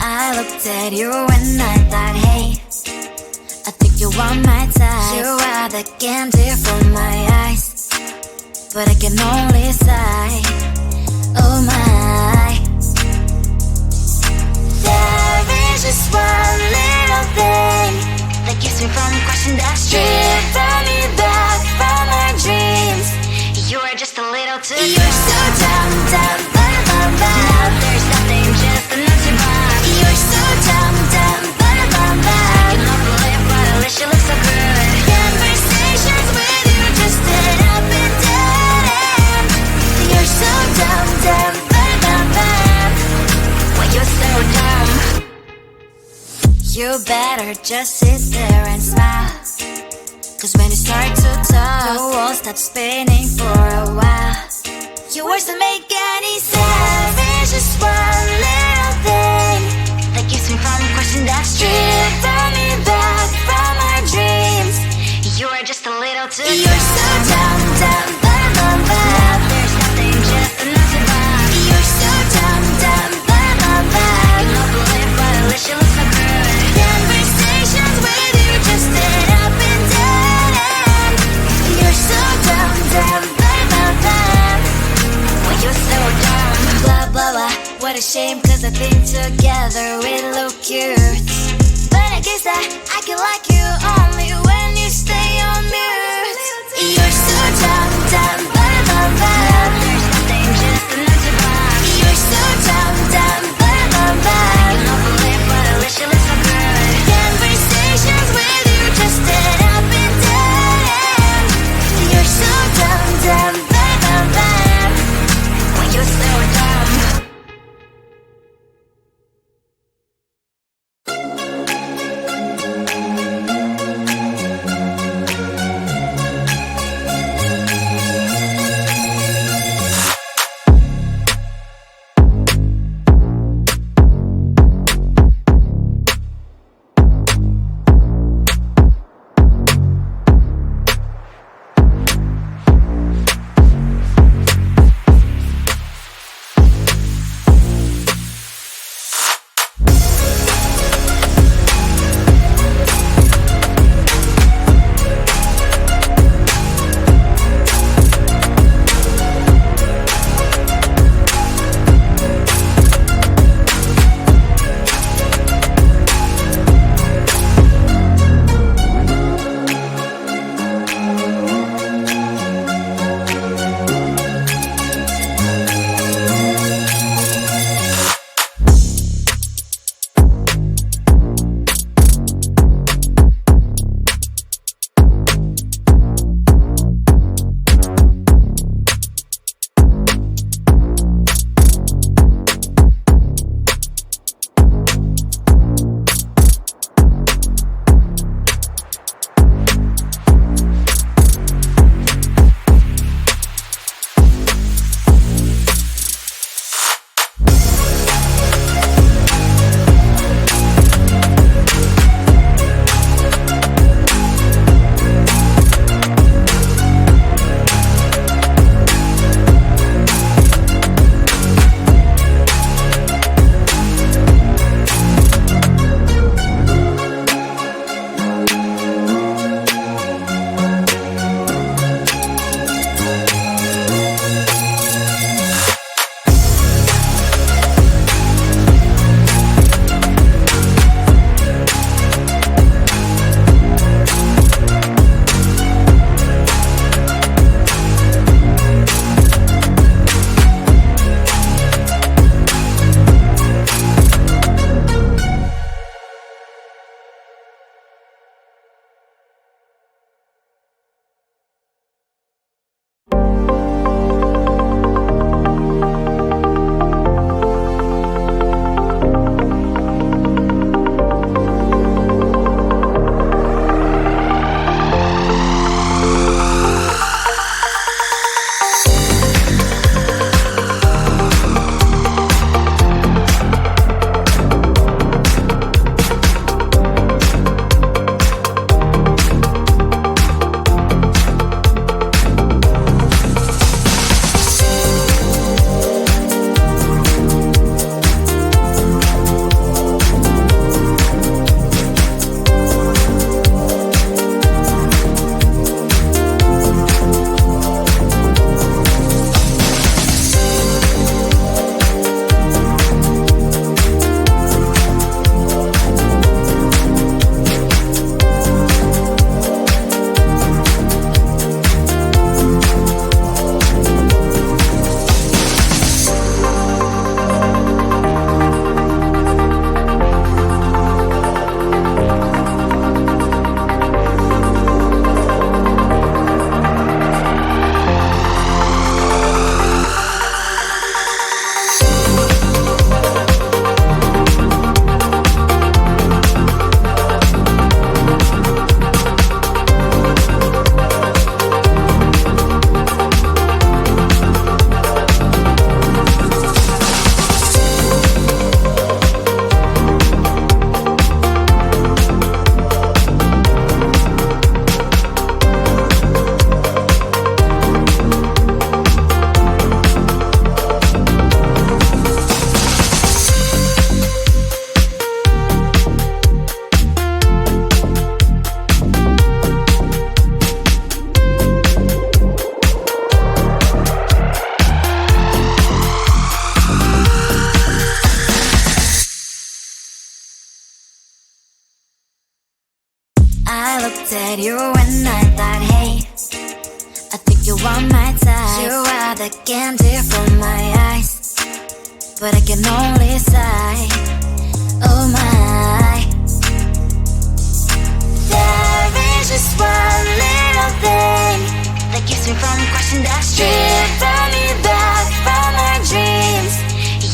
I looked at you and I thought, hey, I think you are my type. You are the candy from my eyes, but I can only sigh, oh my. There is just one little thing that keeps me from crossing that street. Drive me back from my dreams. You are just a little too close. You're so dumb, dumb, bum, bum, bum. Now there's nothing, just enough to buy. You're so dumb, dumb, bum, bum, bum. I cannot believe but at least you look so good. Conversations with you just end up in dead end. You're so dumb, dumb, bum, bum, bum. Why you're so dumb? You better just sit there and smile, 'cause when you start to talk, the world stops spinning for a while. Your words don't make any sense. There's just one little thing that keeps me from crossing that street. Drive me back from our dreams. You are just a little too close. You're so dumb, dumb, bum, bum, bum. There's nothing, just enough to buy. You're so dumb, dumb, bum, bum, bum. I cannot believe but at least you look so good. Conversations with you just end up in dead end. You're so dumb, dumb, bum, bum, bum. Why you're so dumb? Blah, blah, blah. What a shame, 'cause I think together we look cute. But I guess that I can like you only when you stay on mute. You're so dumb, dumb, bum, bum, bum. There's nothing, just enough to buy. You're so dumb, dumb, bum, bum, bum. I cannot believe but at least you look so good. Conversations with you just end up in dead end. You're so dumb, dumb, bum, bum, bum. Why you're so dumb? at you when I thought, hey, I think you want my type. You are the candy from my eyes, but I can only sigh. Oh my, there is just one little thing that keeps me from crossing that street. Turn me back from my dreams.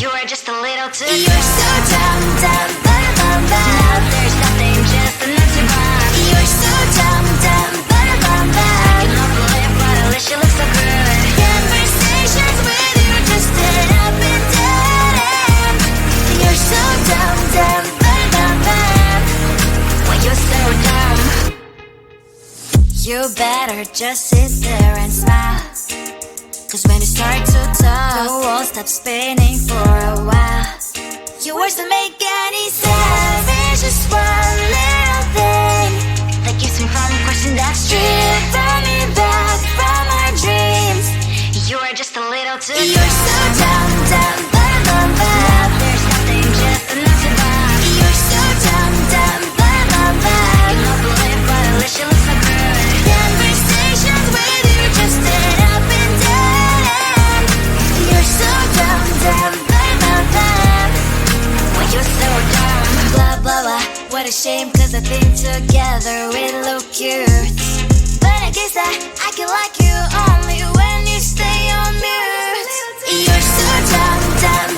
You are just a little too far. You're so dumb, dumb, bum, bum, bum. Now there's nothing, just enough to bomb. You're so dumb, dumb, bum, bum, bum. I can offer live, but at least you look so good. Conversations with you just end up in dead end. You're so dumb, dumb, bum, bum, bum. When you're so dumb, you better just sit there and smile. Cause when you start to talk, the world stops spinning for a while. Your words don't make any sense. There's just one little thing that keeps me from crossing that street. Turn me back from my dreams. You are just a little too far. You're so dumb, dumb, bum, bum, bum. Now there's nothing, just enough to bomb. You're so dumb, dumb, bum, bum, bum. I can hope you live, but at least you look so good. Conversations with you just end up in dead end. You're so dumb, dumb, bum, bum, bum. When you're so dumb, blah, blah, blah. What a shame, cause I think together we look cute. But I guess I can like you only when you stay on mute. You're so dumb, dumb,